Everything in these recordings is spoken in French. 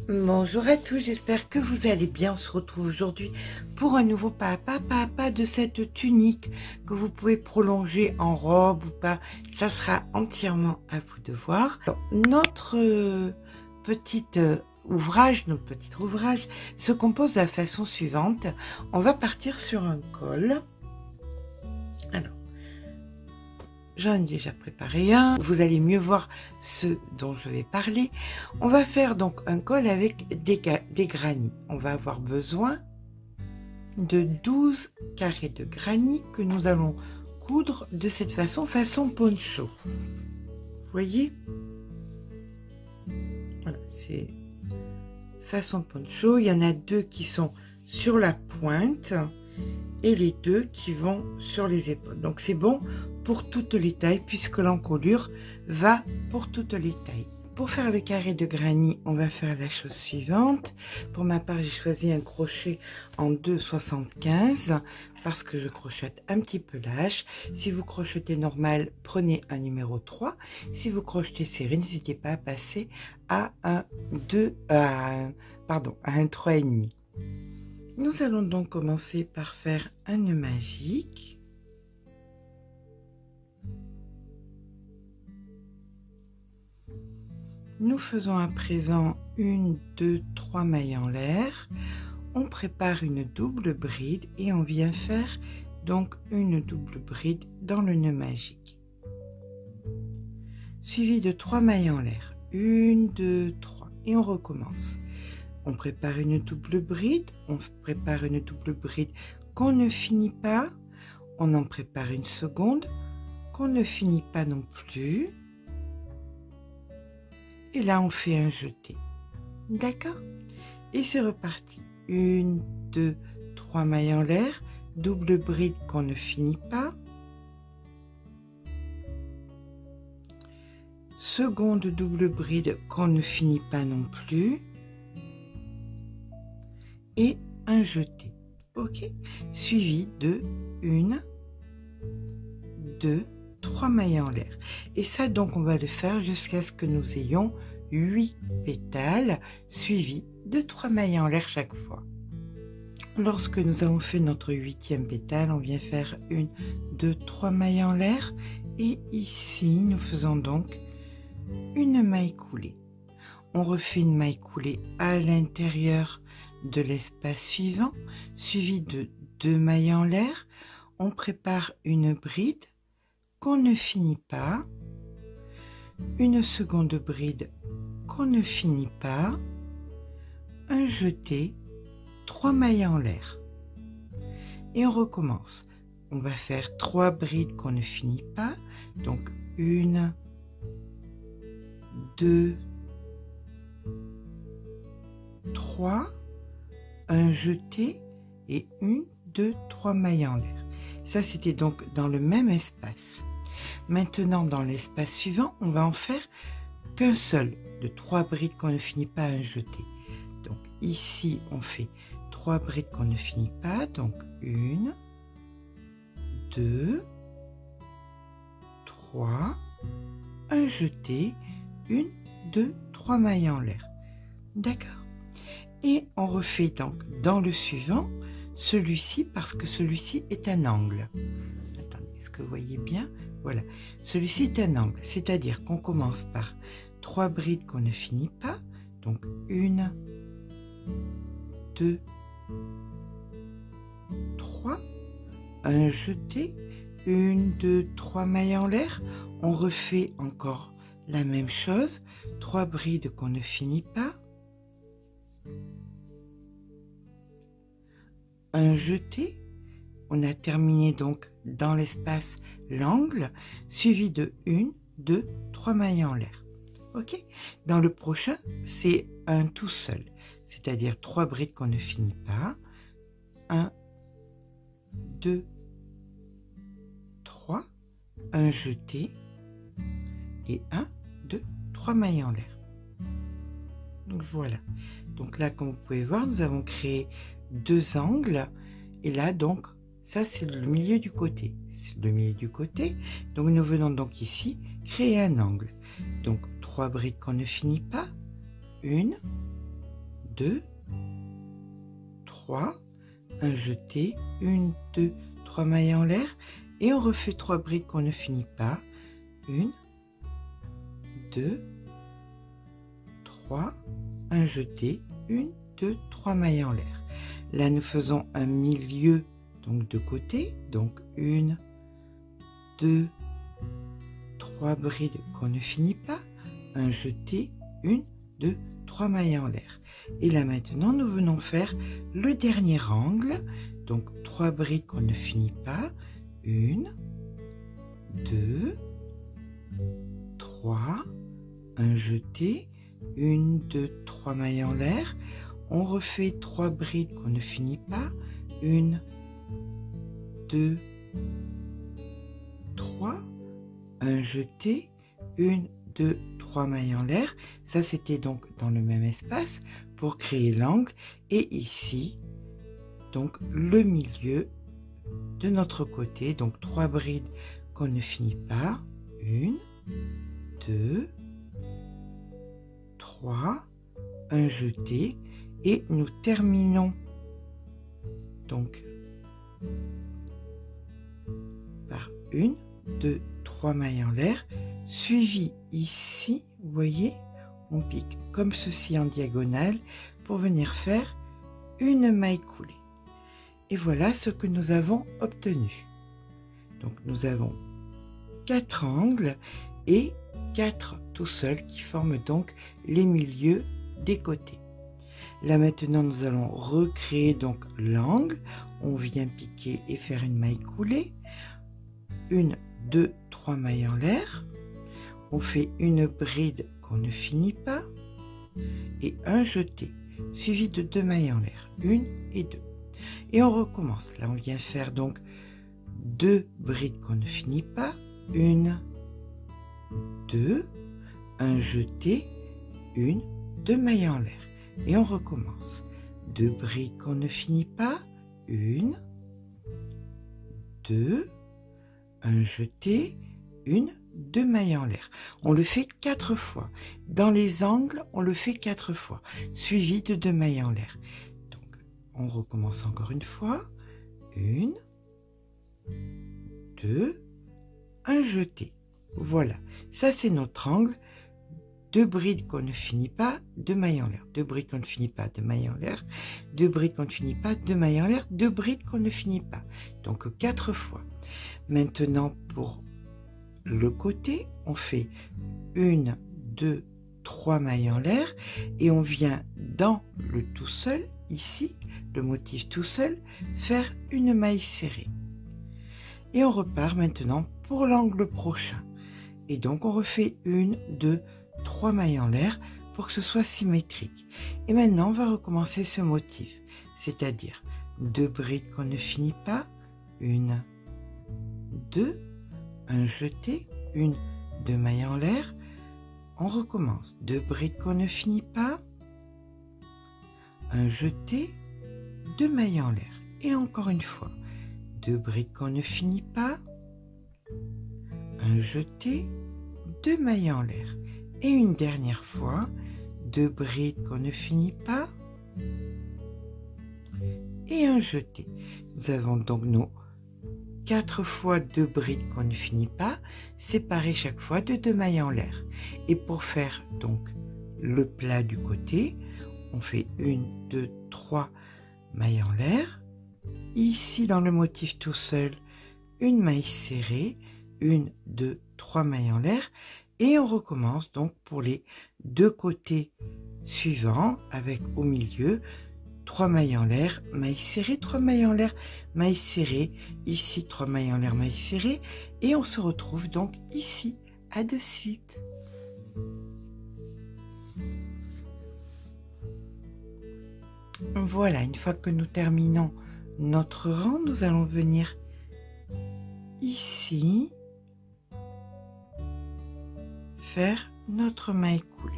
Bonjour à tous, j'espère que vous allez bien. On se retrouve aujourd'hui pour un nouveau pas de cette tunique que vous pouvez prolonger en robe ou pas. Ça sera entièrement à vous de voir. Alors, notre petit ouvrage se compose de la façon suivante. On va partir sur un col. Alors, j'en ai déjà préparé un. Vous allez mieux voir ce dont je vais parler. On va faire donc un col avec des granits. On va avoir besoin de 12 carrés de granit que nous allons coudre de cette façon poncho. Vous voyez? Voilà, c'est façon poncho. Il y en a deux qui sont sur la pointe et les deux qui vont sur les épaules. Donc c'est bon pour toutes les tailles puisque l'encolure va pour toutes les tailles. Pour faire le carré de granit, on va faire la chose suivante. Pour ma part, j'ai choisi un crochet en 2,75 parce que je crochette un petit peu lâche. Si vous crochetez normal, prenez un numéro 3. Si vous crochetez serré, n'hésitez pas à passer à un 3,5. Nous allons donc commencer par faire un nœud magique. Nous faisons à présent 1, 2, 3 mailles en l'air. On prépare une double bride et on vient faire donc une double bride dans le nœud magique. Suivi de 3 mailles en l'air. 1, 2, 3 et on recommence. On prépare une double bride, qu'on ne finit pas. On en prépare une seconde qu'on ne finit pas non plus. Et là, on fait un jeté. D'accord? Et c'est reparti. 1, 2, 3 mailles en l'air. Double bride qu'on ne finit pas. Seconde double bride qu'on ne finit pas non plus. Et un jeté. OK? Suivi de 1, 2, 3 mailles en l'air. Et ça, donc, on va le faire jusqu'à ce que nous ayons 8 pétales suivis de 3 mailles en l'air chaque fois. Lorsque nous avons fait notre 8e pétale, on vient faire 1, 2, 3 mailles en l'air. Et ici, nous faisons donc une maille coulée. On refait une maille coulée à l'intérieur de l'espace suivant, suivi de 2 mailles en l'air. On prépare une bride qu'on ne finit pas, une seconde bride qu'on ne finit pas, un jeté, 3 mailles en l'air. Et on recommence. On va faire 3 brides qu'on ne finit pas, donc 1, 2, 3, un jeté et 1, 2, 3 mailles en l'air. Ça, c'était donc dans le même espace. Maintenant, dans l'espace suivant, on va en faire qu'un seul, de 3 brides qu'on ne finit pas, un jeté. Donc ici, on fait 3 brides qu'on ne finit pas, donc 1, 2, 3, un jeté, 1, 2, 3 mailles en l'air. D'accord? Et on refait donc dans le suivant, celui-ci, parce que celui-ci est un angle. Attendez, est-ce que vous voyez bien? Voilà, celui-ci est un angle, c'est-à-dire qu'on commence par 3 brides qu'on ne finit pas, donc 1, 2, 3, un jeté, 1, 2, 3 mailles en l'air, on refait encore la même chose, 3 brides qu'on ne finit pas, un jeté, on a terminé donc dans l'espace l'angle, suivi de 1, 2, 3 mailles en l'air. OK? Dans le prochain, c'est un tout seul, c'est-à-dire 3 brides qu'on ne finit pas, 1, 2, 3, un jeté et 1, 2, 3 mailles en l'air. Donc voilà. Donc là, comme vous pouvez voir, nous avons créé 2 angles et là donc ça c'est le milieu du côté, donc nous venons donc ici créer un angle, donc 3 brides qu'on ne finit pas, 1, 2, 3, un jeté, 1, 2, 3 mailles en l'air et on refait 3 brides qu'on ne finit pas. 1, 2, 3, un jeté, 1, 2, 3 mailles en l'air. Là nous faisons un milieu donc de côté, donc 1, 2, 3 brides qu'on ne finit pas, un jeté, 1, 2, 3 mailles en l'air. Et là maintenant nous venons faire le dernier angle, donc 3 brides qu'on ne finit pas, 1, 2, 3, un jeté, 1, 2, 3 mailles en l'air, on refait 3 brides qu'on ne finit pas, 1, 2, 3, un jeté, 1, 2, 3 mailles en l'air. Ça c'était donc dans le même espace pour créer l'angle et ici donc le milieu de notre côté, donc 3 brides qu'on ne finit pas, 1, 2, 3, un jeté et nous terminons donc par 1, 2, 3 mailles en l'air, suivi ici, vous voyez, on pique comme ceci en diagonale pour venir faire une maille coulée. Et voilà ce que nous avons obtenu. Donc nous avons 4 angles et 4 tout seuls qui forment donc les milieux des côtés. Là maintenant nous allons recréer donc l'angle. On vient piquer et faire une maille coulée. 1, 2, 3 mailles en l'air. On fait une bride qu'on ne finit pas et un jeté suivi de 2 mailles en l'air, 1 et 2. Et on recommence. Là on vient faire donc 2 brides qu'on ne finit pas, 1, 2, un jeté, 1, 2 mailles en l'air. Et on recommence. 2 brides qu'on ne finit pas, 1, 2, un jeté, 1, 2 mailles en l'air. On le fait 4 fois. Dans les angles, on le fait 4 fois, suivi de 2 mailles en l'air. Donc, on recommence encore une fois. 1, 2, un jeté. Voilà, ça c'est notre angle. 2 brides qu'on ne finit pas, 2 mailles en l'air. 2 brides qu'on ne finit pas, 2 mailles en l'air. 2 brides qu'on ne finit pas, 2 mailles en l'air. 2 brides qu'on ne finit pas. Donc 4 fois. Maintenant pour le côté, on fait 1, 2, 3 mailles en l'air et on vient dans le tout seul, ici, le motif tout seul, faire une maille serrée. Et on repart maintenant pour l'angle prochain. Et donc on refait 1, 2, 3 mailles en l'air pour que ce soit symétrique. Et maintenant on va recommencer ce motif, c'est-à-dire 2 brides qu'on ne finit pas, 1, 2, un jeté, 1, 2 mailles en l'air, on recommence, 2 brides qu'on ne finit pas, un jeté, 2 mailles en l'air, et encore une fois, 2 brides qu'on ne finit pas, un jeté, 2 mailles en l'air, et une dernière fois, 2 brides qu'on ne finit pas, et un jeté. Nous avons donc nos 4 fois 2 brides qu'on ne finit pas, séparées chaque fois de 2 mailles en l'air. Et pour faire donc le plat du côté, on fait 1, 2, 3 mailles en l'air. Ici dans le motif tout seul, une maille serrée, 1, 2, 3 mailles en l'air. Et on recommence donc pour les 2 côtés suivants avec au milieu 3 mailles en l'air, maille serrée, 3 mailles en l'air, maille serrée, ici 3 mailles en l'air, maille serrée, et on se retrouve donc ici. À de suite. Voilà, une fois que nous terminons notre rang, nous allons venir ici faire notre maille coulée.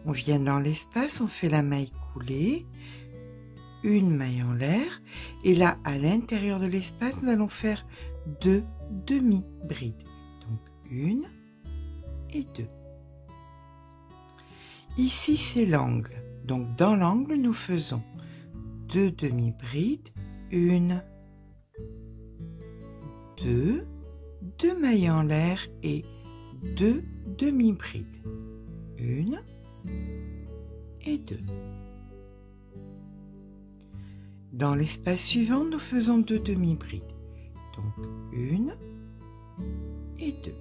On vient dans l'espace, on fait la maille coulée, une maille en l'air, et là à l'intérieur de l'espace nous allons faire 2 demi-brides, donc 1 et 2. Ici c'est l'angle, Donc dans l'angle, nous faisons 2 demi-brides, 1, 2, 2 mailles en l'air et 2 demi-brides, 1 et 2. Dans l'espace suivant, nous faisons 2 demi-brides, donc 1 et 2.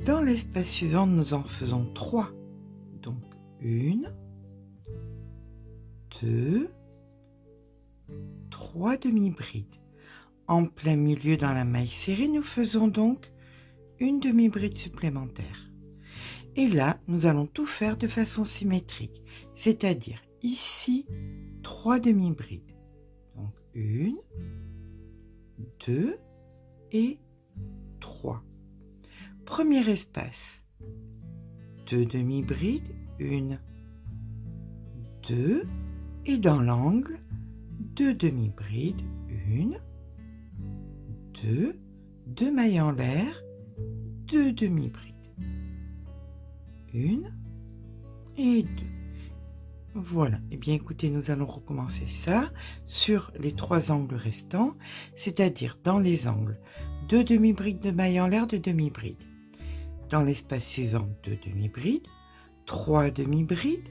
Dans l'espace suivant, nous en faisons 3, donc 1, 2, 3 demi-brides. En plein milieu dans la maille serrée, nous faisons donc une demi-bride supplémentaire. Et là, nous allons tout faire de façon symétrique, c'est-à-dire ici, 3 demi-brides. Donc 1, 2 et 3. Premier espace, 2 demi-brides, 1, 2, et dans l'angle, 2 demi-brides, 1, 2, 2 mailles en l'air, 2 demi-brides, 1 et 2. Voilà, et bien écoutez, nous allons recommencer ça sur les 3 angles restants, c'est-à-dire dans les angles, 2 demi-brides de mailles en l'air, 2 demi-brides. Dans l'espace suivant, 2 demi-brides, 3 demi-brides,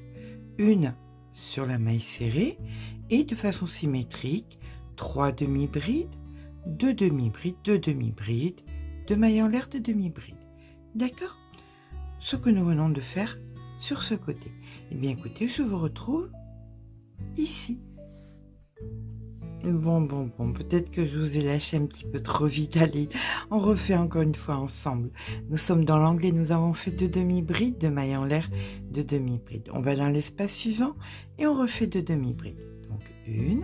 1 sur la maille serrée et de façon symétrique, 3 demi-brides, 2 demi-brides, 2 demi-brides, 2 mailles en l'air, 2 demi-brides. D'accord? Ce que nous venons de faire sur ce côté. Eh bien écoutez, je vous retrouve ici. Bon, peut-être que je vous ai lâché un petit peu trop vite. Allez, on refait encore une fois ensemble. Nous sommes dans l'angle et nous avons fait 2 demi-brides, 2 mailles en l'air, 2 demi-brides. On va dans l'espace suivant et on refait 2 demi-brides. Donc 1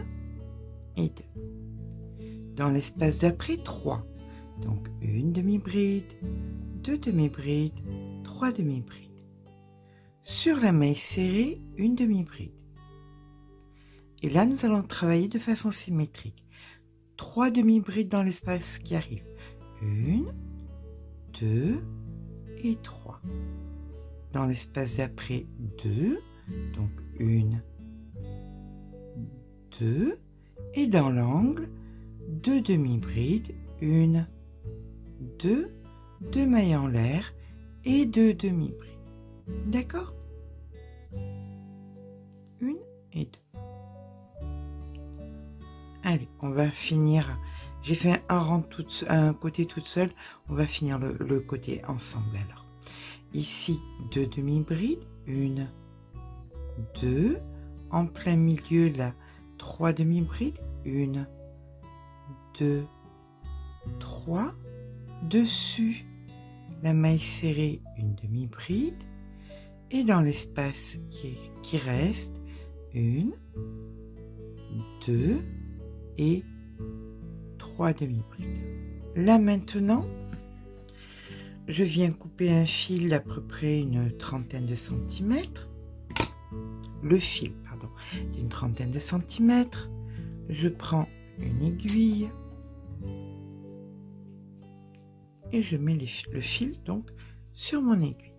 et 2. Dans l'espace d'après, 3. Donc 1 demi-bride, 2 demi-brides, 3 demi-brides. Sur la maille serrée, 1 demi-bride. Et là, nous allons travailler de façon symétrique. 3 demi-brides dans l'espace qui arrive. 1, 2 et 3. Dans l'espace d'après, 2. Donc 1, 2. Et dans l'angle, 2 demi-brides. 1, 2, 2 mailles en l'air et 2 demi-brides. D'accord? 1 et 2. Allez, on va finir. J'ai fait un rang un côté toute seule. On va finir le côté ensemble alors. Ici, 2 demi-brides. 1, 2. En plein milieu, là, 3 demi-brides. 1, 2, 3. Dessus, la maille serrée, une demi-bride. Et dans l'espace qui reste, 1, 2 et 3 demi-brides. Là maintenant, je viens couper un fil d'à peu près une trentaine de centimètres. Le fil, pardon, d'une trentaine de centimètres. Je prends une aiguille et je mets le fil donc sur mon aiguille.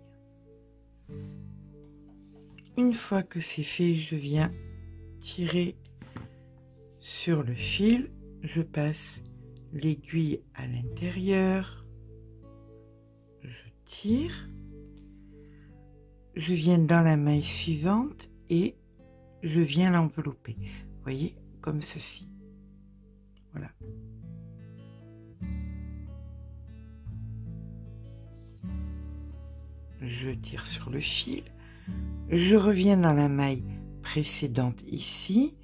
Une fois que c'est fait, je viens tirer sur le fil, je passe l'aiguille à l'intérieur, je tire, je viens dans la maille suivante et je viens l'envelopper. Vous voyez, comme ceci. Voilà. Je tire sur le fil, je reviens dans la maille précédente ici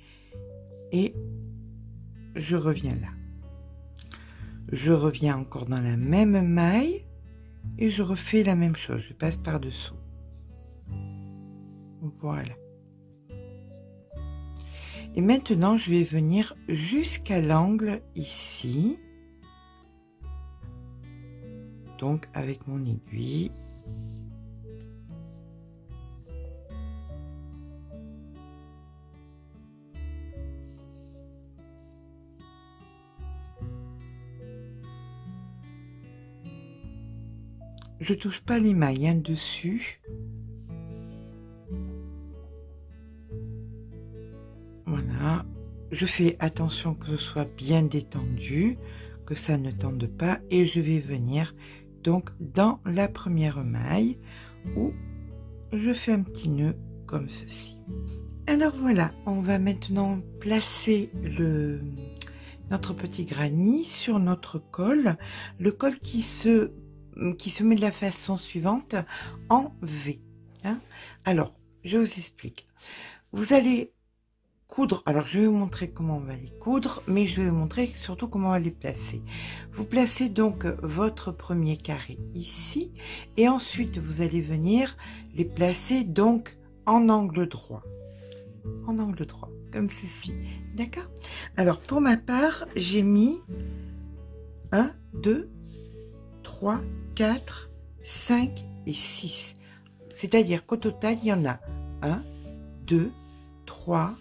et je reviens là. Je reviens encore dans la même maille et je refais la même chose, je passe par-dessous. Voilà. Et maintenant, je vais venir jusqu'à l'angle ici. Donc, avec mon aiguille. Je touche pas les mailles dessus. Voilà. Je fais attention que ce soit bien détendu, que ça ne tende pas, et je vais venir donc dans la première maille où je fais un petit nœud comme ceci. Alors voilà, on va maintenant placer notre petit granny sur notre col, le col qui se met de la façon suivante en V. Hein. Alors, je vous explique. Vous allez coudre, alors je vais vous montrer comment on va les coudre, mais je vais vous montrer surtout comment on va les placer. Vous placez donc votre premier carré ici, et ensuite vous allez venir les placer donc en angle droit. En angle droit, comme ceci. D'accord? Alors, pour ma part, j'ai mis 1, 2, 3, 4, 5 et 6. C'est-à-dire qu'au total, il y en a 1, 2, 3,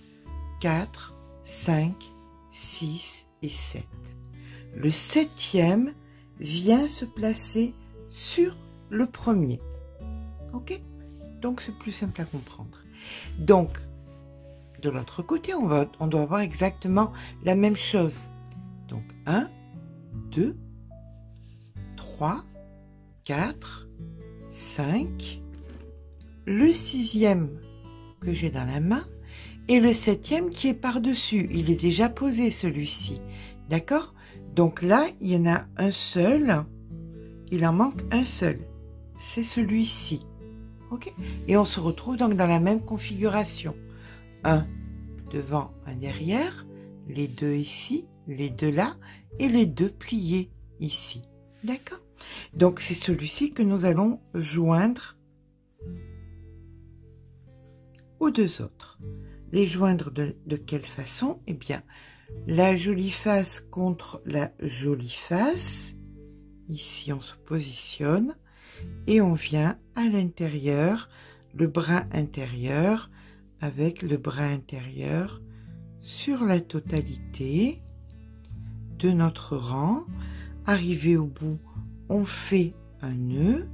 4, 5, 6 et 7. Le 7e vient se placer sur le premier. Ok? Donc, c'est plus simple à comprendre. Donc, de l'autre côté, on doit avoir exactement la même chose. Donc 1, 2, 3, 4, 5, le 6e que j'ai dans la main et le 7e qui est par-dessus. Il est déjà posé celui-ci. D'accord? Donc là, il y en a un seul. Il en manque un seul. C'est celui-ci. Ok? Et on se retrouve donc dans la même configuration. Un devant, un derrière, les deux ici, les deux là, et les deux pliés ici. D'accord? Donc, c'est celui-ci que nous allons joindre aux deux autres. Les joindre de quelle façon? Eh bien, la jolie face contre la jolie face. Ici, on se positionne et on vient à l'intérieur, le bras intérieur, avec le bras intérieur sur la totalité de notre rang. Arrivé au bout, on fait un nœud,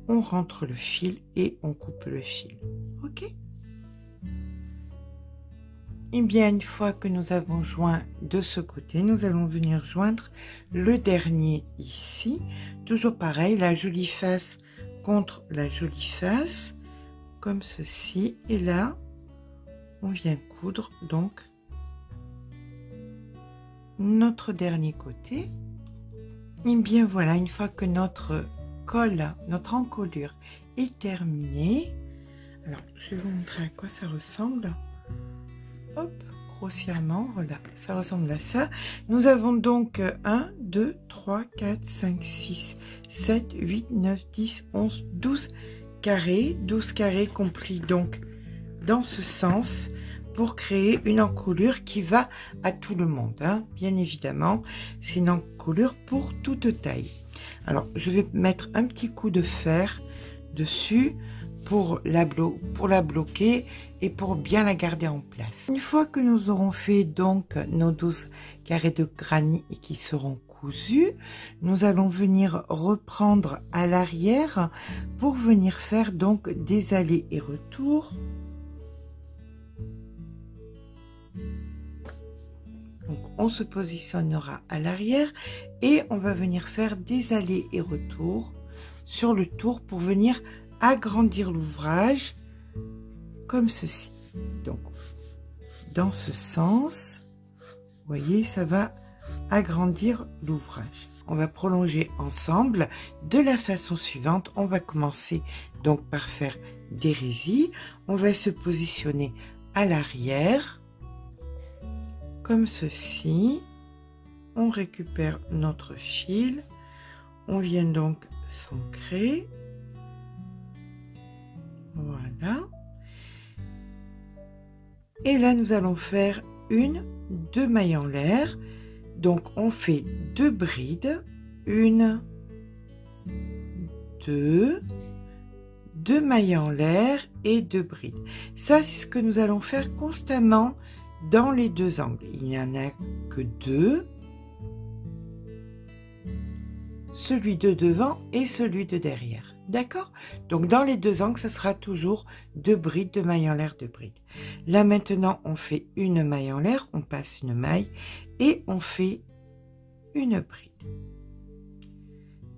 on rentre le fil et on coupe le fil. Ok? Et bien, une fois que nous avons joint de ce côté, nous allons venir joindre le dernier ici. Toujours pareil, la jolie face contre la jolie face, comme ceci. Et là, on vient coudre donc notre dernier côté. Et bien voilà, une fois que notre col, notre encolure est terminée, alors je vais vous montrer à quoi ça ressemble. Hop, grossièrement, voilà, ça ressemble à ça. Nous avons donc 1, 2, 3, 4, 5, 6, 7, 8, 9, 10, 11, 12 carrés. 12 carrés compris donc dans ce sens pour créer une encolure qui va à tout le monde. Hein. Bien évidemment, c'est une encolure pour toute taille. Alors, je vais mettre un petit coup de fer dessus pour la bloquer et pour bien la garder en place. Une fois que nous aurons fait donc nos 12 carrés de granit et qui seront cousus, nous allons venir reprendre à l'arrière pour venir faire donc des allers et retours. Donc on se positionnera à l'arrière et on va venir faire des allers et retours sur le tour pour venir agrandir l'ouvrage comme ceci. Donc dans ce sens, vous voyez, ça va agrandir l'ouvrage. On va prolonger ensemble de la façon suivante. On va commencer donc par faire des résilles. On va se positionner à l'arrière comme ceci. On récupère notre fil, on vient donc s'ancrer. Voilà. Et là, nous allons faire deux mailles en l'air. Donc, on fait 2 brides. 1, 2, 2 mailles en l'air et 2 brides. Ça, c'est ce que nous allons faire constamment dans les deux angles. Il n'y en a que 2. Celui de devant et celui de derrière. D'accord? Donc, dans les deux angles, ça sera toujours 2 brides, 2 mailles en l'air, 2 brides. Là, maintenant, on fait une maille en l'air, on passe une maille et on fait une bride.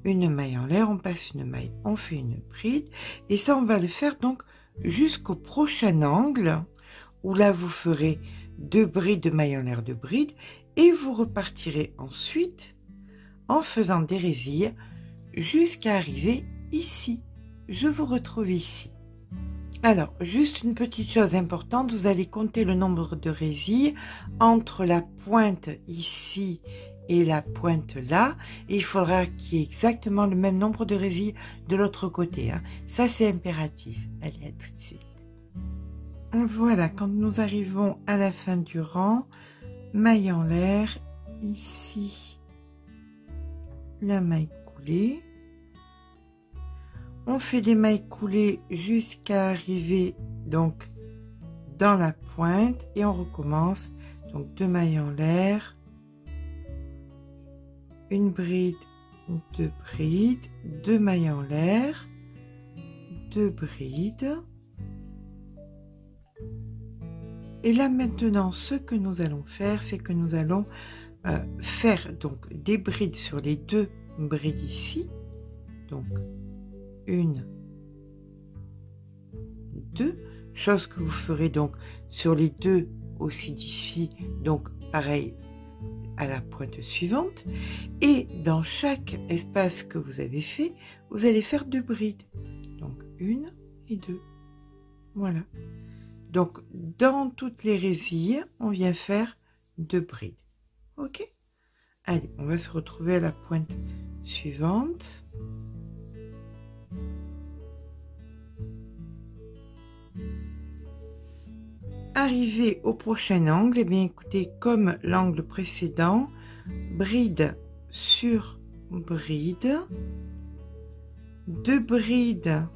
Une maille en l'air, on passe une maille, on fait une bride. Et ça, on va le faire donc jusqu'au prochain angle où là, vous ferez 2 brides, 2 mailles en l'air, 2 brides. Et vous repartirez ensuite en faisant des résilles jusqu'à arriver ici. Je vous retrouve ici. Alors, juste une petite chose importante, vous allez compter le nombre de résilles entre la pointe ici et la pointe là, et il faudra qu'il y ait exactement le même nombre de résilles de l'autre côté, hein. Ça, c'est impératif. Allez, à tout de suite. Voilà, quand nous arrivons à la fin du rang, maille en l'air, ici, la maille coulée. On fait des mailles coulées jusqu'à arriver donc dans la pointe et on recommence. Donc 2 mailles en l'air, une bride, 2 brides, 2 mailles en l'air, 2 brides. Et là maintenant, ce que nous allons faire, c'est que nous allons faire donc des brides sur les 2 brides ici. Donc 1, 2, chose que vous ferez donc sur les 2 aussi d'ici, donc pareil à la pointe suivante. Et dans chaque espace que vous avez fait, vous allez faire 2 brides. Donc 1 et 2. Voilà. Donc dans toutes les résilles, on vient faire 2 brides. Ok? Allez, on va se retrouver à la pointe suivante. Arrivé au prochain angle, et bien écoutez, comme l'angle précédent, bride sur bride, 2 brides,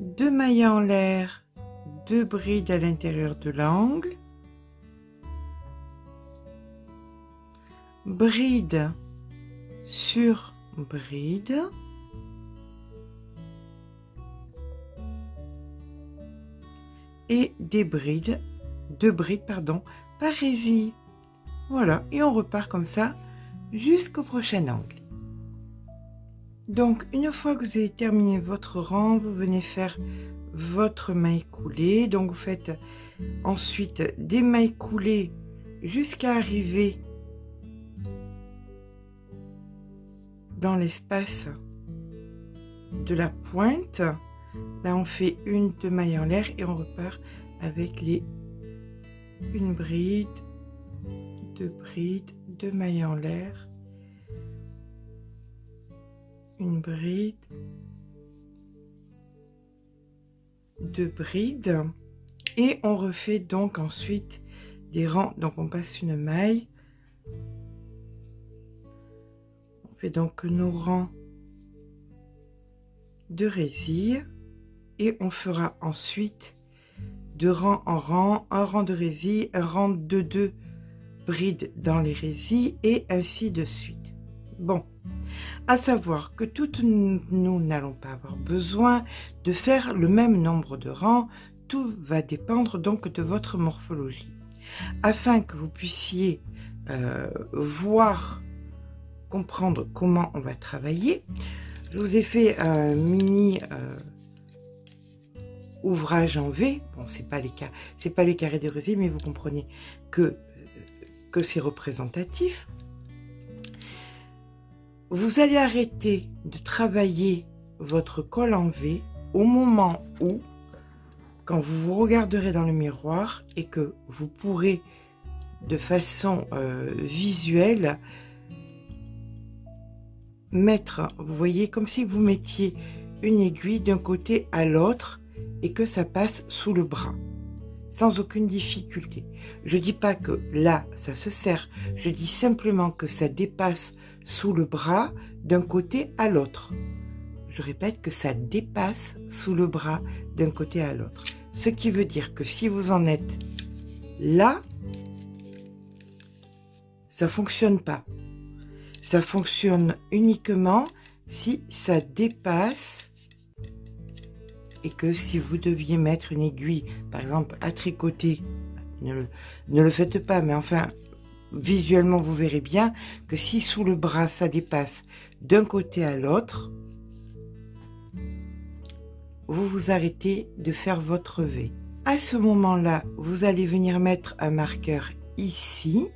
2 mailles en l'air, 2 brides à l'intérieur de l'angle, bride sur bride, et des brides, 2 brides pardon, par résille. Voilà, et on repart comme ça jusqu'au prochain angle. Donc une fois que vous avez terminé votre rang, vous venez faire votre maille coulée. Donc vous faites ensuite des mailles coulées jusqu'à arriver dans l'espace de la pointe. Là on fait 1, 2 mailles en l'air et on repart avec les 1 bride, 2 brides, 2 mailles en l'air, 1 bride, 2 brides, et on refait donc ensuite des rangs. Donc on passe une maille, on fait donc nos rangs de résilles. Et on fera ensuite de rang en rang, un rang de résilles, un rang de 2 brides dans les résilles et ainsi de suite. Bon, à savoir que toutes nous n'allons pas avoir besoin de faire le même nombre de rangs, tout va dépendre donc de votre morphologie. Afin que vous puissiez voir, comprendre comment on va travailler, je vous ai fait un mini ouvrage en V. Bon, c'est pas les carrés de résilles, mais vous comprenez que c'est représentatif. Vous allez arrêter de travailler votre col en V au moment où, quand vous vous regarderez dans le miroir et que vous pourrez de façon visuelle mettre, vous voyez, comme si vous mettiez une aiguille d'un côté à l'autre et que ça passe sous le bras, sans aucune difficulté. Je dis pas que là, ça se serre, je dis simplement que ça dépasse sous le bras d'un côté à l'autre. Je répète que ça dépasse sous le bras d'un côté à l'autre. Ce qui veut dire que si vous en êtes là, ça fonctionne pas. Ça fonctionne uniquement si ça dépasse et que si vous deviez mettre une aiguille, par exemple, à tricoter, ne le faites pas, mais enfin, visuellement, vous verrez bien que si sous le bras, ça dépasse d'un côté à l'autre, vous vous arrêtez de faire votre V. À ce moment-là, vous allez venir mettre un marqueur ici.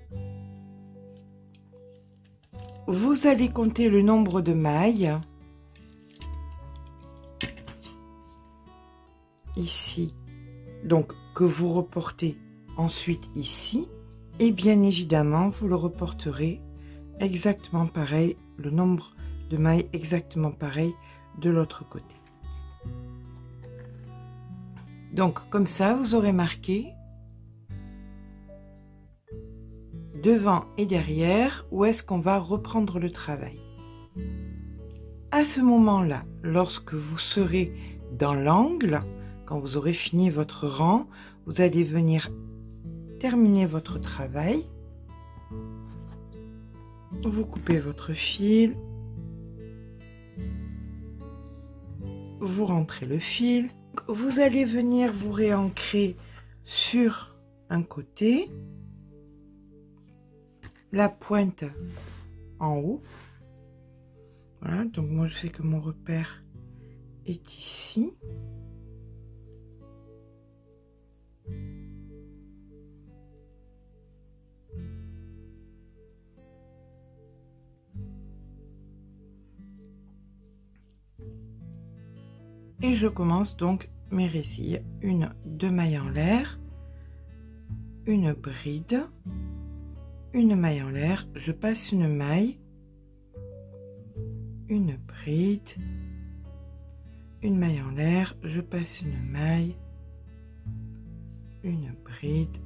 Vous allez compter le nombre de mailles. Ici, donc que vous reportez ensuite ici. Et bien évidemment, vous le reporterez exactement pareil, le nombre de mailles exactement pareil de l'autre côté. Donc comme ça, vous aurez marqué devant et derrière où est-ce qu'on va reprendre le travail. À ce moment-là, lorsque vous serez dans l'angle, quand vous aurez fini votre rang, vous allez venir terminer votre travail. Vous coupez votre fil. Vous rentrez le fil. Vous allez venir vous réancrer sur un côté. La pointe en haut. Voilà, donc moi je sais que mon repère est ici. Et je commence donc mes résilles. 1, 2 mailles en l'air, une bride, une maille en l'air, je passe une maille, une bride, une maille en l'air, je passe une maille, une bride,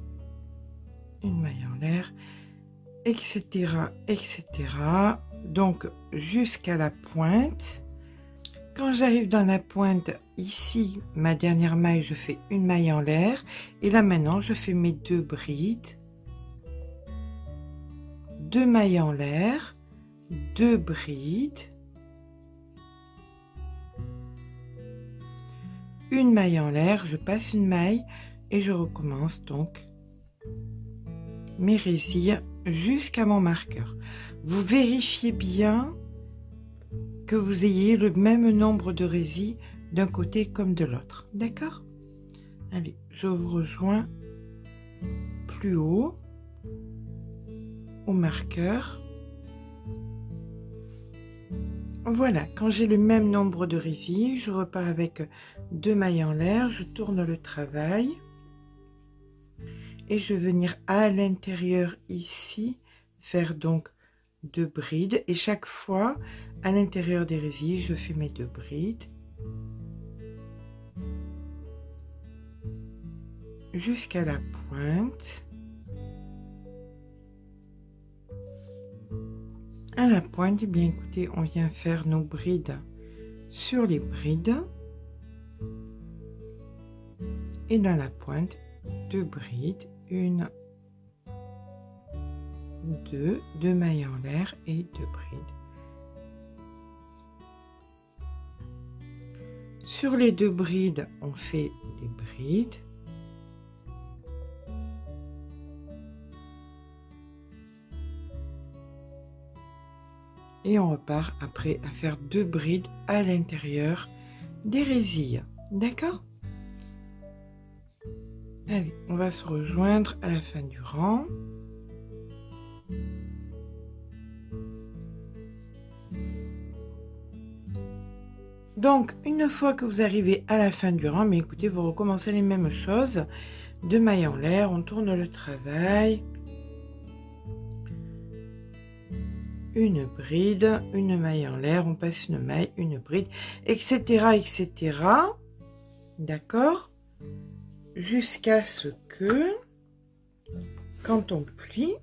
une maille en l'air, etc., etc. Donc jusqu'à la pointe. Quand j'arrive dans la pointe, ici, ma dernière maille, je fais une maille en l'air. Et là, maintenant, je fais mes 2 brides. 2 mailles en l'air, 2 brides. Une maille en l'air, je passe une maille et je recommence donc mes résilles jusqu'à mon marqueur. Vous vérifiez bien que vous ayez le même nombre de résilles d'un côté comme de l'autre. D'accord? Allez, je vous rejoins plus haut au marqueur. Voilà, quand j'ai le même nombre de résilles, je repars avec 2 mailles en l'air, je tourne le travail et je vais venir à l'intérieur ici faire donc 2 brides et chaque fois à l'intérieur des résilles je fais mes 2 brides jusqu'à la pointe. À la pointe, eh bien écoutez, on vient faire nos brides sur les brides et dans la pointe 2 brides, 1, 2 mailles en l'air et 2 brides. Sur les 2 brides, on fait des brides. Et on repart après à faire 2 brides à l'intérieur des résilles. D'accord? Allez, on va se rejoindre à la fin du rang. Donc, une fois que vous arrivez à la fin du rang, mais écoutez, vous recommencez les mêmes choses. 2 mailles en l'air, on tourne le travail. Une bride, une maille en l'air, on passe une maille, une bride, etc., etc. D'accord? Jusqu'à ce que, quand on plie,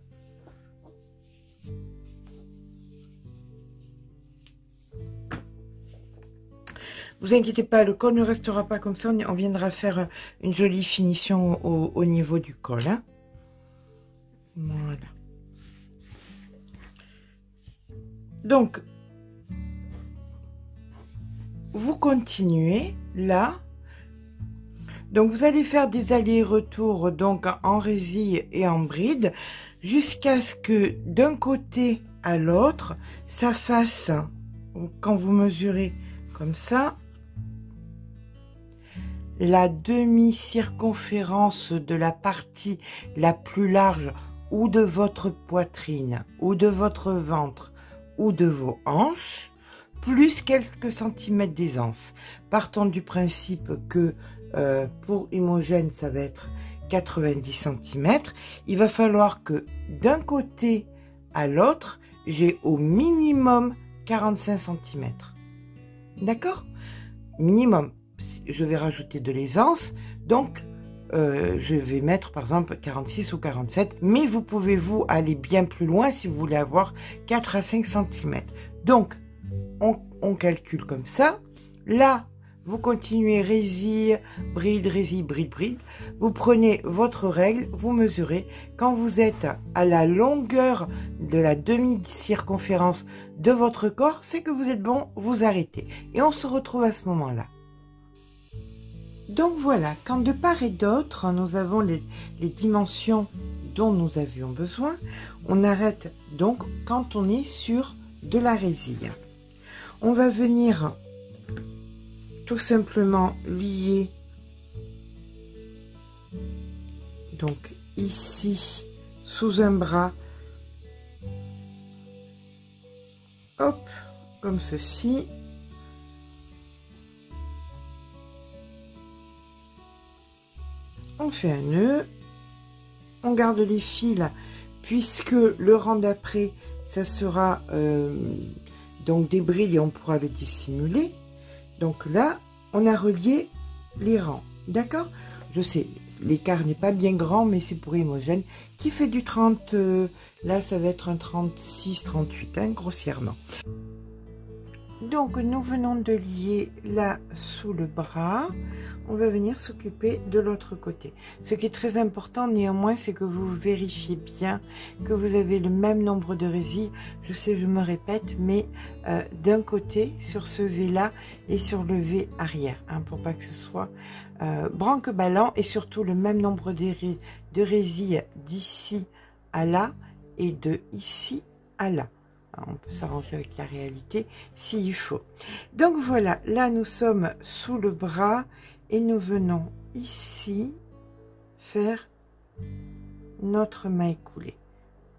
vous inquiétez pas, le col ne restera pas comme ça, on viendra faire une jolie finition au niveau du col. Hein. Voilà. Donc, vous continuez là. Donc vous allez faire des allers-retours donc en résille et en bride jusqu'à ce que d'un côté à l'autre ça fasse, quand vous mesurez comme ça, la demi-circonférence de la partie la plus large ou de votre poitrine ou de votre ventre ou de vos hanches, plus quelques centimètres d'aisance. Partons du principe que pour Imogen, ça va être 90 cm. Il va falloir que d'un côté à l'autre, j'ai au minimum 45 cm. D'accord? Minimum. Je vais rajouter de l'aisance, donc je vais mettre par exemple 46 ou 47, mais vous pouvez vous aller bien plus loin si vous voulez avoir 4 à 5 cm. Donc, on calcule comme ça. Là, vous continuez résille, bride, résille, bride, bride. Vous prenez votre règle, vous mesurez. Quand vous êtes à la longueur de la demi-circonférence de votre corps, c'est que vous êtes bon, vous arrêtez. Et on se retrouve à ce moment-là. Donc voilà, quand de part et d'autre, nous avons les dimensions dont nous avions besoin, on arrête donc quand on est sur de la résille. On va venir tout simplement lier donc ici sous un bras, hop, comme ceci. On fait un nœud, on garde les fils puisque le rang d'après ça sera donc des brides et on pourra le dissimuler. Donc là on a relié les rangs, d'accord? Je sais, l'écart n'est pas bien grand, mais c'est pour Imogen qui fait du 30, là ça va être un 36-38 hein, grossièrement. Donc nous venons de lier là sous le bras, on va venir s'occuper de l'autre côté. Ce qui est très important néanmoins, c'est que vous vérifiez bien que vous avez le même nombre de résilles. Je sais, je me répète, mais d'un côté sur ce V là et sur le V arrière, hein, pour pas que ce soit branque-ballant, et surtout le même nombre de résilles d'ici à là et de ici à là. On peut s'arranger avec la réalité s'il faut. Donc voilà, là nous sommes sous le bras et nous venons ici faire notre maille coulée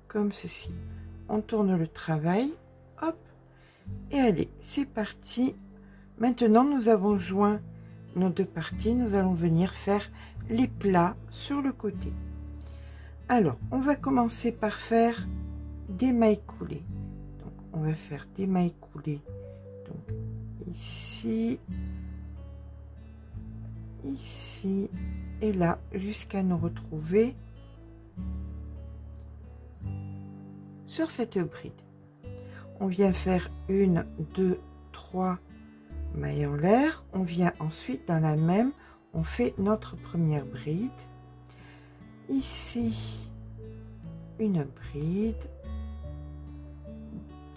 comme ceci. On tourne le travail, hop, et allez, c'est parti. Maintenant nous avons joint nos deux parties, nous allons venir faire les plats sur le côté. Alors on va commencer par faire des mailles coulées. On va faire des mailles coulées, donc ici, ici et là, jusqu'à nous retrouver sur cette bride. On vient faire 1, 2, 3 mailles en l'air. On vient ensuite dans la même, on fait notre première bride. Ici, une bride.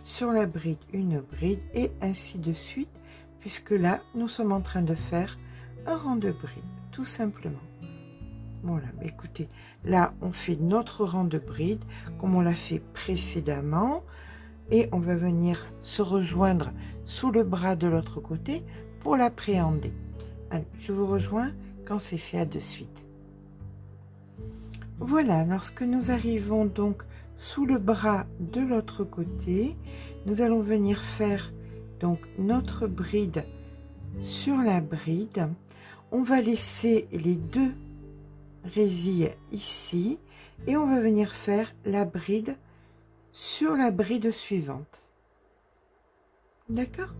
Sur la bride, une bride, et ainsi de suite, puisque là nous sommes en train de faire un rang de bride, tout simplement. Voilà, mais écoutez, là on fait notre rang de bride comme on l'a fait précédemment, et on va venir se rejoindre sous le bras de l'autre côté pour l'appréhender. Allez, je vous rejoins quand c'est fait, à de suite. Voilà, lorsque nous arrivons donc sous le bras de l'autre côté, nous allons venir faire donc notre bride sur la bride. On va laisser les deux résilles ici et on va venir faire la bride sur la bride suivante. D'accord?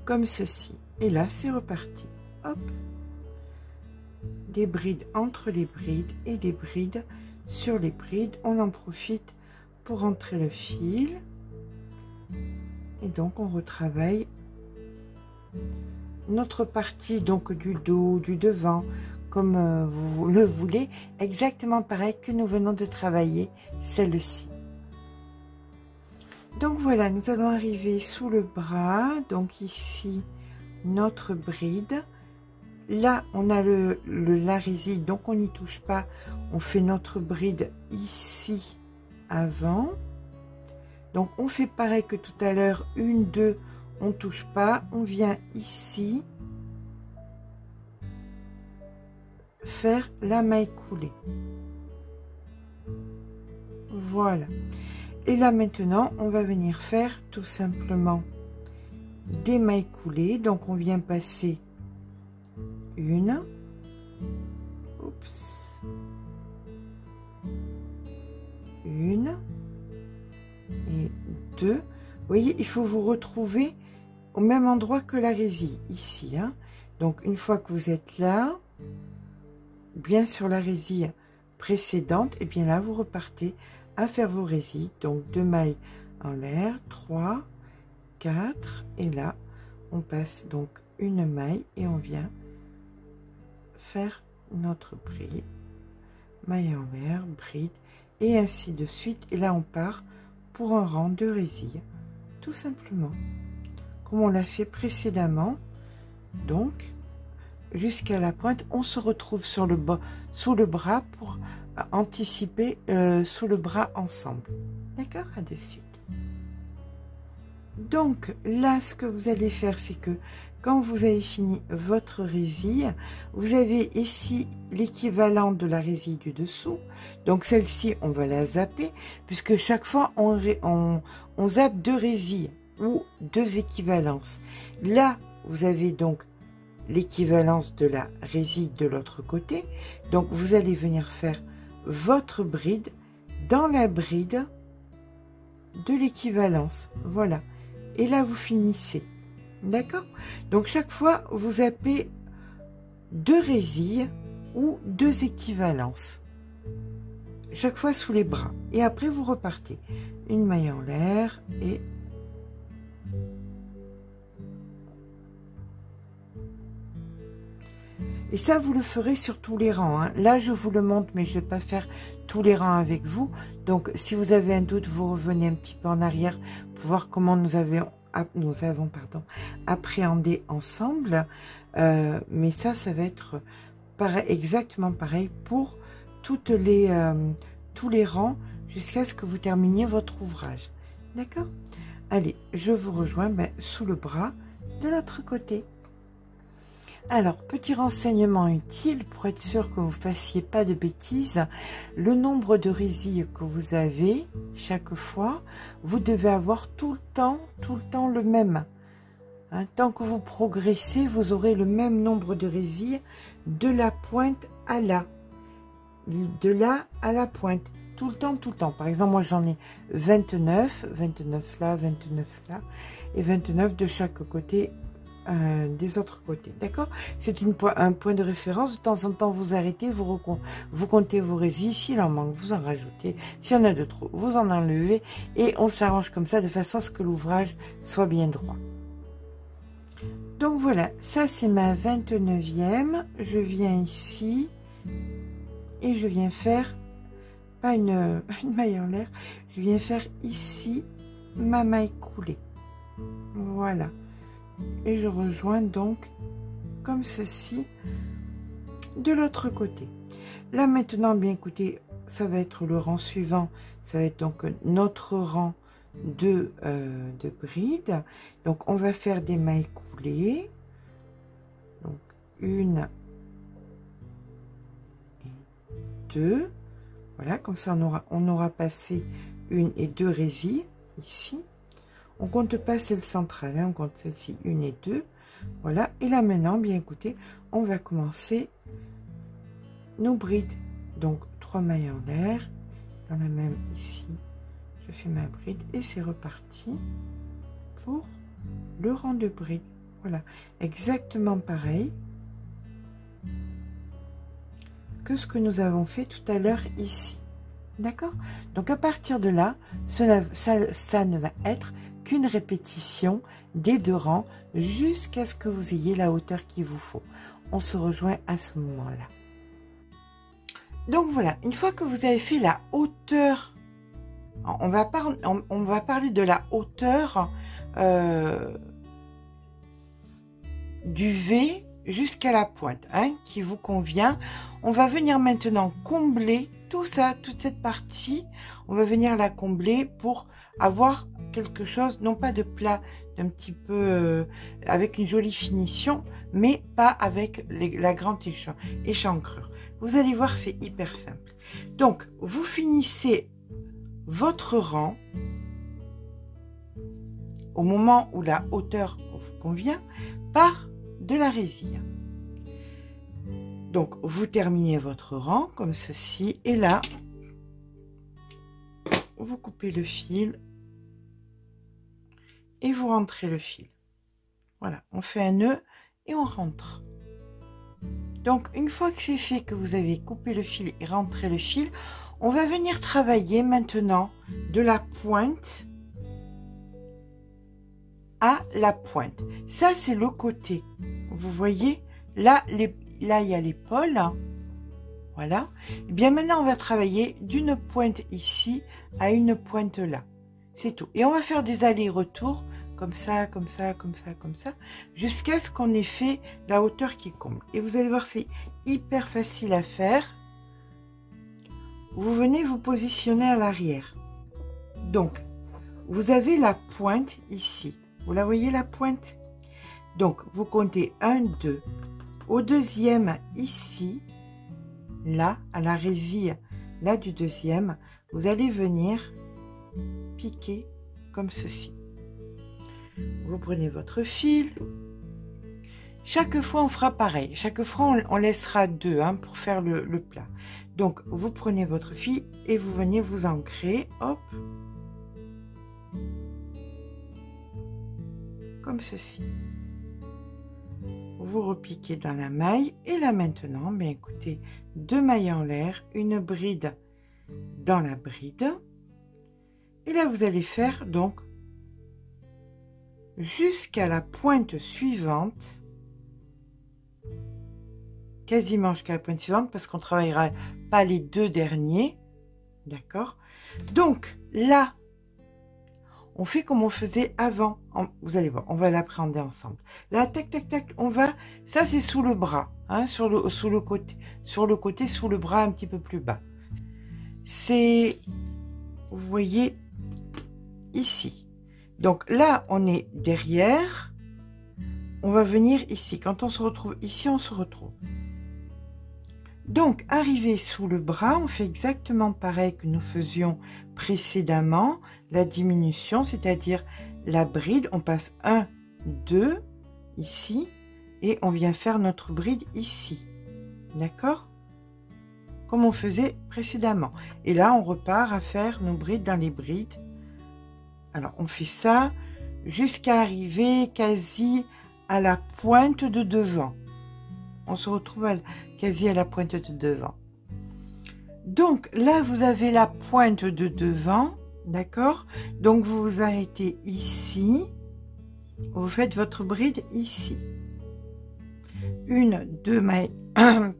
Comme ceci. Et là, c'est reparti. Hop. Des brides entre les brides et des brides sur les brides. On en profite pour rentrer le fil. Et donc, on retravaille notre partie donc du dos, du devant, comme vous le voulez, exactement pareil que nous venons de travailler celle-ci. Donc voilà, nous allons arriver sous le bras. Donc ici, notre bride. Là, on a la résille, donc on n'y touche pas. On fait notre bride ici, avant. Donc, on fait pareil que tout à l'heure. 1, 2, on ne touche pas. On vient ici. Faire la maille coulée. Voilà. Et là, maintenant, on va venir faire tout simplement des mailles coulées. Donc, on vient passer une, oups, une et deux. Vous voyez, il faut vous retrouver au même endroit que la résille, ici. Hein. Donc, une fois que vous êtes là, bien sur la résille précédente, et bien là, vous repartez à faire vos résilles. Donc, 2 mailles en l'air, 3, 4, et là, on passe donc une maille et on vient faire notre bride, maille en l'air, bride, et ainsi de suite. Et là, on part pour un rang de résilles, tout simplement, comme on l'a fait précédemment. Donc, jusqu'à la pointe, on se retrouve sur le bas, sous le bras pour anticiper sous le bras ensemble. D'accord, à de suite. Donc là, ce que vous allez faire, c'est que quand vous avez fini votre résille, vous avez ici l'équivalent de la résille du dessous. Donc celle-ci, on va la zapper, puisque chaque fois, on zappe 2 résilles ou 2 équivalences. Là, vous avez donc l'équivalence de la résille de l'autre côté. Donc, vous allez venir faire votre bride dans la bride de l'équivalence. Voilà. Et là, vous finissez. D'accord? Donc, chaque fois, vous zappez 2 résilles ou 2 équivalences. Chaque fois sous les bras. Et après, vous repartez. Une maille en l'air et... Et ça, vous le ferez sur tous les rangs. Hein. Là, je vous le montre, mais je ne vais pas faire tous les rangs avec vous. Donc, si vous avez un doute, vous revenez un petit peu en arrière pour voir comment nous avons appréhendé ensemble. Mais ça va être pareil, exactement pareil pour tous les rangs jusqu'à ce que vous terminiez votre ouvrage. D'accord? Allez, je vous rejoins sous le bras de l'autre côté. Alors, petit renseignement utile pour être sûr que vous ne fassiez pas de bêtises. Le nombre de résilles que vous avez chaque fois, vous devez avoir tout le temps le même. Hein, tant que vous progressez, vous aurez le même nombre de résilles de la pointe à là. De là à la pointe. Tout le temps. Par exemple, moi j'en ai 29 là, 29 là, et 29 de chaque côté. Des autres côtés, d'accord? C'est un point de référence. De temps en temps, vous arrêtez, vous comptez vos résilles. S'il en manque, vous en rajoutez. S'il y en a de trop, vous en enlevez. Et on s'arrange comme ça de façon à ce que l'ouvrage soit bien droit. Donc voilà, ça c'est ma 29e. Je viens ici et je viens faire, pas une maille en l'air, je viens faire ici ma maille coulée. Voilà. Et je rejoins donc comme ceci de l'autre côté. Là maintenant, bien écoutez, ça va être le rang suivant. Ça va être donc notre rang de bride. Donc on va faire des mailles coulées. Donc 1 et 2. Voilà, comme ça on aura passé 1 et 2 résilles ici. On compte pas celle centrale, hein, on compte celle-ci 1 et 2. Voilà, et là maintenant, bien écoutez, on va commencer nos brides. Donc 3 mailles en l'air, dans la même ici, je fais ma bride et c'est reparti pour le rang de bride. Voilà, exactement pareil que ce que nous avons fait tout à l'heure ici. D'accord? Donc à partir de là, ça ne va être qu'une répétition des 2 rangs jusqu'à ce que vous ayez la hauteur qu'il vous faut. On se rejoint à ce moment-là. Donc voilà, une fois que vous avez fait la hauteur On va parler de la hauteur du V jusqu'à la pointe, hein, qui vous convient. On va venir maintenant combler tout ça, toute cette partie. On va venir la combler pour avoir quelque chose, non pas de plat, d'un petit peu avec une jolie finition, mais pas avec la grande échancrure. Vous allez voir, c'est hyper simple. Donc, vous finissez votre rang au moment où la hauteur vous convient par de la résille. Donc, vous terminez votre rang comme ceci, et là, vous coupez le fil et vous rentrez le fil. Voilà, on fait un nœud et on rentre. Donc, une fois que c'est fait, que vous avez coupé le fil et rentré le fil, on va venir travailler maintenant de la pointe à la pointe. Ça, c'est le côté. Vous voyez, là, là il y a l'épaule. Voilà. Et bien maintenant, on va travailler d'une pointe ici à une pointe là. C'est tout. Et on va faire des allers-retours comme ça, comme ça, comme ça, comme ça, jusqu'à ce qu'on ait fait la hauteur qui comble. Et vous allez voir, c'est hyper facile à faire. Vous venez vous positionner à l'arrière. Donc, vous avez la pointe ici. Vous la voyez, la pointe? Donc, vous comptez 1, 2. Au deuxième, ici, là, à la résille, là du deuxième, vous allez venir piquer comme ceci. Vous prenez votre fil. Chaque fois, on fera pareil. Chaque fois, on laissera 2 hein, pour faire le plat. Donc, vous prenez votre fil et vous venez vous ancrer. Hop. Comme ceci. Vous repiquez dans la maille. Et là, maintenant, bien écoutez, 2 mailles en l'air, une bride dans la bride. Et là, vous allez faire donc jusqu'à la pointe suivante. Quasiment jusqu'à la pointe suivante parce qu'on travaillera pas les 2 derniers, d'accord? Donc là, on fait comme on faisait avant. Vous allez voir, on va l'appréhender ensemble. Là, tac, tac, tac, on va. Ça, c'est sous le bras, hein, sous le côté, sous le bras un petit peu plus bas. C'est, vous voyez, ici. Donc là, on est derrière. On va venir ici. Quand on se retrouve ici, on se retrouve. Donc, arrivé sous le bras, on fait exactement pareil que nous faisions précédemment. La diminution, c'est-à-dire la bride, on passe 1, 2, ici, et on vient faire notre bride ici. D'accord? Comme on faisait précédemment. Et là, on repart à faire nos brides dans les brides. Alors, on fait ça jusqu'à arriver quasi à la pointe de devant. On se retrouve quasi à la pointe de devant. Donc là, vous avez la pointe de devant, d'accord? Donc vous vous arrêtez ici. Vous faites votre bride ici. 1, 2 mailles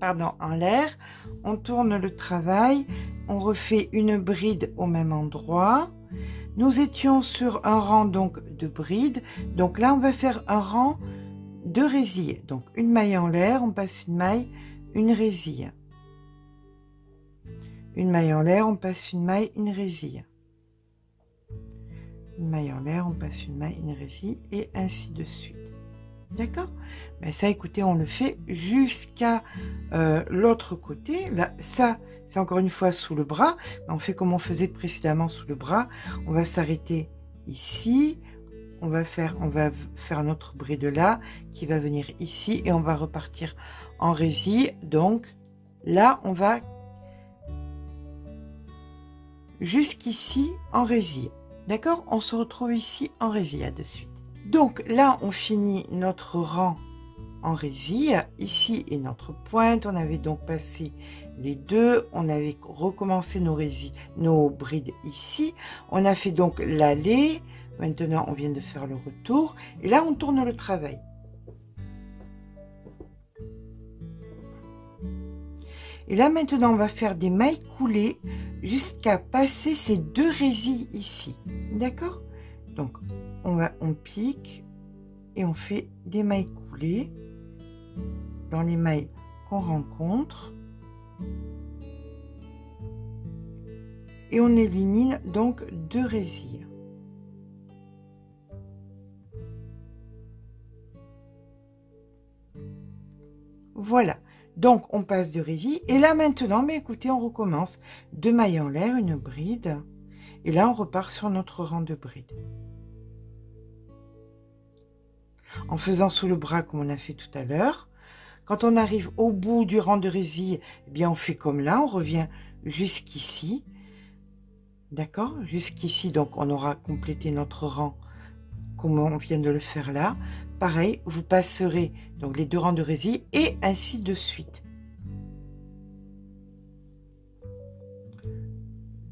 pardon, en l'air. On tourne le travail. On refait une bride au même endroit. Nous étions sur un rang donc de bride. Donc là, on va faire un rang de résille. Donc une maille en l'air, on passe une maille, une résille. Une maille en l'air, on passe une maille, une résille. Une maille en l'air, on passe une maille, une résille, et ainsi de suite. D'accord? Mais ça, écoutez, on le fait jusqu'à l'autre côté. Là, ça, c'est encore une fois sous le bras. On fait comme on faisait précédemment sous le bras. On va s'arrêter ici. On va faire notre bride là, qui va venir ici, et on va repartir en résille. Donc, là, on va jusqu'ici en résille. D'accord? On se retrouve ici en résille à de suite. Donc là, on finit notre rang en résille. Ici est notre pointe. On avait donc passé les 2. On avait recommencé nos brides ici. On a fait donc l'allée. Maintenant, on vient de faire le retour. Et là, on tourne le travail. Et là, maintenant, on va faire des mailles coulées jusqu'à passer ces 2 résilles ici. D'accord? Donc, on pique et on fait des mailles coulées dans les mailles qu'on rencontre. Et on élimine donc 2 résilles. Voilà, donc on passe de résilles. Et là maintenant, mais écoutez, on recommence. 2 mailles en l'air, une bride. Et là, on repart sur notre rang de bride. En faisant sous le bras comme on a fait tout à l'heure. Quand on arrive au bout du rang de résilles, eh bien on fait comme là, on revient jusqu'ici. D'accord? Jusqu'ici, donc on aura complété notre rang comme on vient de le faire là. Pareil, vous passerez donc les 2 rangs de résilles et ainsi de suite.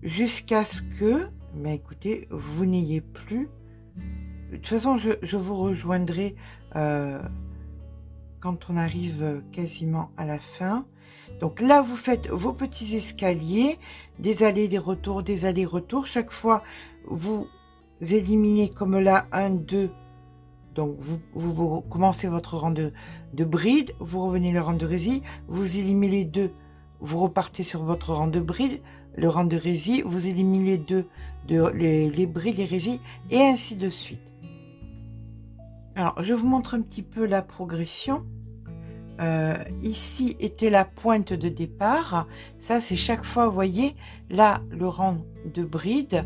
Jusqu'à ce que, mais écoutez, vous n'ayez plus... De toute façon, je vous rejoindrai quand on arrive quasiment à la fin. Donc là, vous faites vos petits escaliers, des allers, des retours, des allers-retours. Chaque fois, vous éliminez comme là, 1, 2. Donc, vous commencez votre rang de bride, vous revenez le rang de résille, vous éliminez les 2, vous repartez sur votre rang de bride, le rang de résille, vous éliminez les brides et résilles, et ainsi de suite. Alors, je vous montre un petit peu la progression. Ici était la pointe de départ. Ça, c'est chaque fois, vous voyez, là, le rang de bride.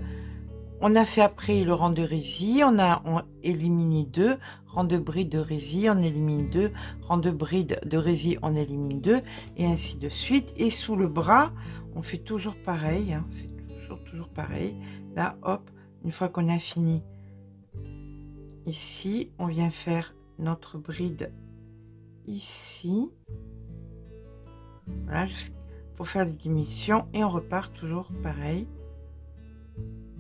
On a fait après le rang de résille, on éliminé 2, rang de bride de résille, on élimine 2, rang de bride de résille, on élimine 2, et ainsi de suite. Et sous le bras, on fait toujours pareil, hein, c'est toujours pareil. Là, hop, une fois qu'on a fini ici, on vient faire notre bride ici. Voilà, pour faire des diminutions, et on repart toujours pareil.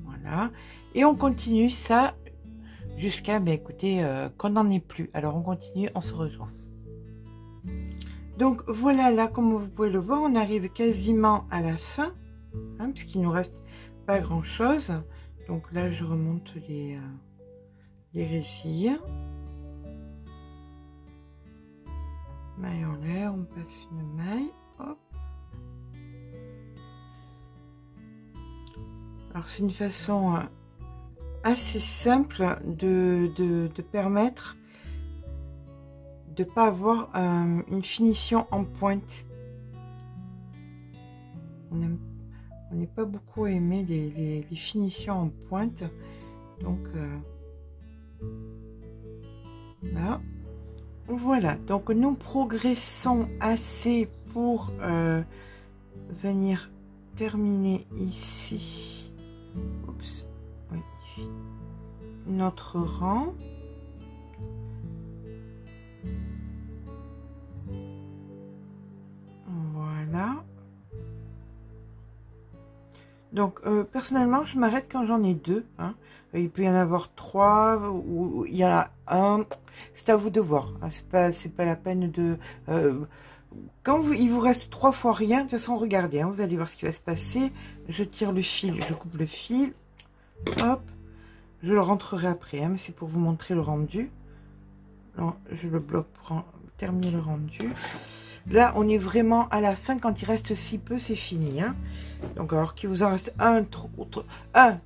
Voilà, et on continue ça jusqu'à, ben écoutez, qu'on n'en ait plus. Alors on continue, on se rejoint. Donc voilà, là comme vous pouvez le voir, on arrive quasiment à la fin, hein, puisqu'il nous reste pas grand chose. Donc là je remonte les résilles, maille en l'air, on passe une maille, hop. Alors c'est une façon assez simple de permettre de ne pas avoir une finition en pointe. On n'est pas beaucoup aimé les finitions en pointe, donc là, voilà. Donc nous progressons assez pour venir terminer ici. Oups, oui, ici. Notre rang. Voilà. Donc, personnellement, je m'arrête quand j'en ai 2. Hein. Il peut y en avoir 3 ou il y en a un. C'est à vous de voir. Hein. C'est pas la peine de... quand il vous reste 3 fois rien, de toute façon, regardez. Hein, vous allez voir ce qui va se passer. Je tire le fil, je coupe le fil. Hop. Je le rentrerai après. Hein, mais c'est pour vous montrer le rendu. Alors, je le bloque pour terminer le rendu. Là, on est vraiment à la fin. Quand il reste si peu, c'est fini. Hein. Donc, alors qu'il vous en reste 1,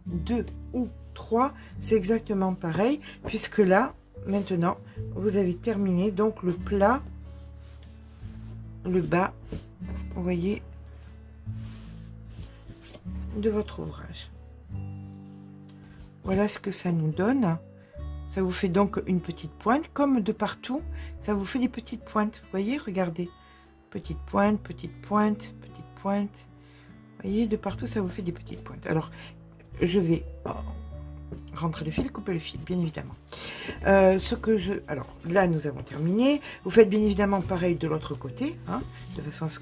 2 ou 3, c'est exactement pareil. Puisque là, maintenant, vous avez terminé. Donc, le plat, le bas, vous voyez, de votre ouvrage. Voilà ce que ça nous donne. Ça vous fait donc une petite pointe. Comme de partout, ça vous fait des petites pointes. Vous voyez, regardez. Petite pointe, petite pointe, petite pointe. Vous voyez, de partout, ça vous fait des petites pointes. Alors, je vais rentrer le fil, couper le fil, bien évidemment. Alors, là, nous avons terminé. Vous faites bien évidemment pareil de l'autre côté, hein, de façon à ce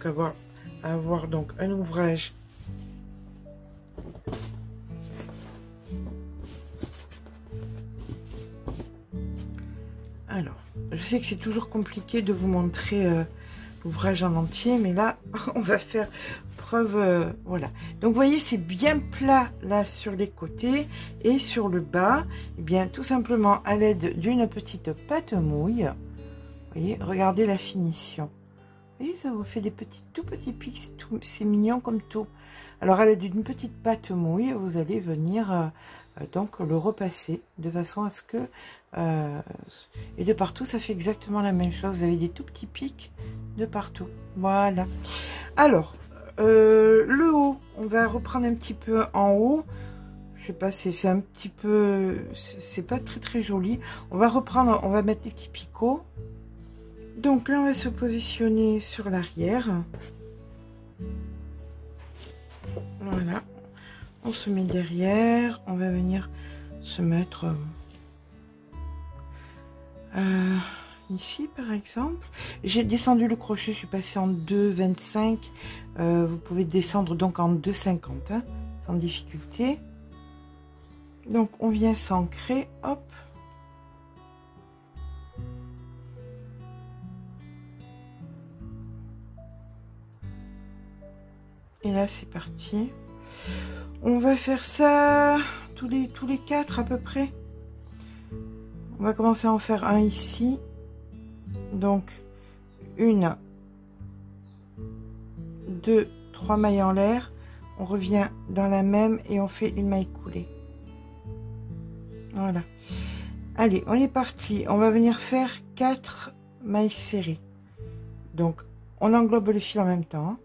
avoir donc un ouvrage. Alors, je sais que c'est toujours compliqué de vous montrer l'ouvrage en entier, mais là on va faire preuve, voilà. Donc vous voyez, c'est bien plat là sur les côtés et sur le bas, et bien tout simplement à l'aide d'une petite pâte mouille. Vous voyez, regardez la finition. Vous voyez, ça vous fait des petits, tout petits pics, c'est mignon comme tout. Alors à l'aide d'une petite pâte mouille, vous allez venir donc le repasser de façon à ce que et de partout ça fait exactement la même chose. Vous avez des tout petits pics de partout. Voilà. Alors le haut, on va reprendre un petit peu en haut. Je sais pas, c'est un petit peu, c'est pas très joli. On va reprendre, on va mettre des petits picots. Donc là on va se positionner sur l'arrière. Voilà, on se met derrière, on va venir se mettre ici par exemple. J'ai descendu le crochet, je suis passée en 2,25. Vous pouvez descendre donc en 2,50 hein, sans difficulté. Donc on vient s'ancrer, hop. Et là c'est parti. On va faire ça tous les 4 à peu près. On va commencer à en faire un ici. Donc 1, 2, 3 mailles en l'air. On revient dans la même et on fait une maille coulée. Voilà. Allez, on est parti. On va venir faire 4 mailles serrées. Donc on englobe le fil en même temps. Hein.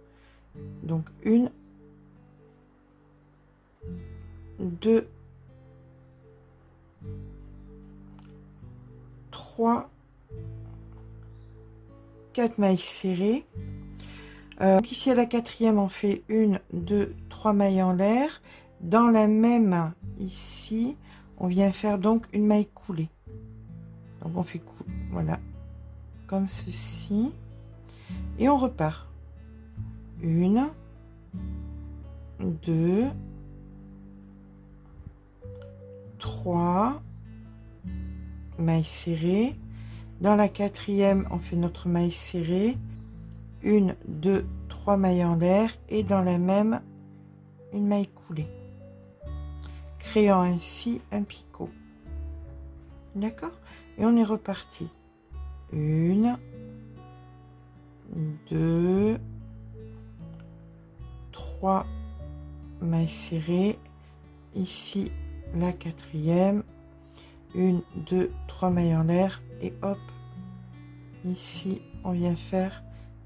Donc 1, 2, 3, 4 mailles serrées. Donc ici à la 4e, on fait 1, 2, 3 mailles en l'air. Dans la même ici, on vient faire donc une maille coulée. Donc on fait voilà, comme ceci. Et on repart. 1, 2, 3 mailles serrées. Dans la 4e, on fait notre maille serrée. 1, 2, 3 mailles en l'air. Et dans la même, une maille coulée. Créant ainsi un picot. D'accord? Et on est reparti. 1, 2, 3 mailles serrées. Ici la 4e, 1, 2, 3 mailles en l'air et hop, ici on vient faire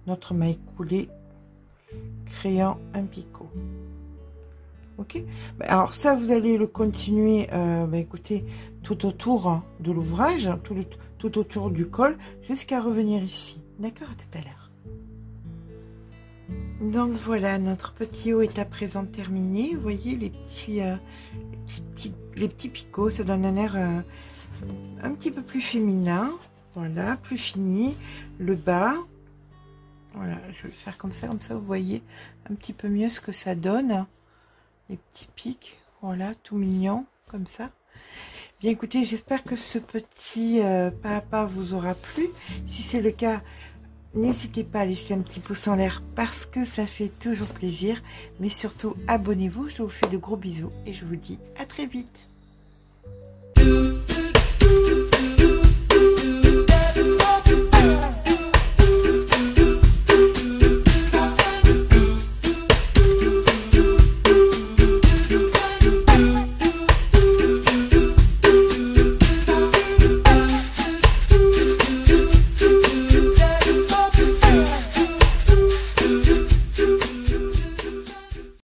notre maille coulée créant un picot. Ok, alors ça vous allez le continuer écoutez, tout autour hein, de l'ouvrage, tout autour du col jusqu'à revenir ici. D'accord, à tout à l'heure. Donc voilà, notre petit haut est à présent terminé. Vous voyez les petits picots, ça donne un air un petit peu plus féminin. Voilà, plus fini. Le bas, voilà, je vais le faire comme ça vous voyez un petit peu mieux ce que ça donne. Les petits pics, voilà, tout mignon comme ça. Bien écoutez, j'espère que ce petit pas à pas vous aura plu. Si c'est le cas, n'hésitez pas à laisser un petit pouce en l'air parce que ça fait toujours plaisir. Mais surtout, abonnez-vous. Je vous fais de gros bisous et je vous dis à très vite.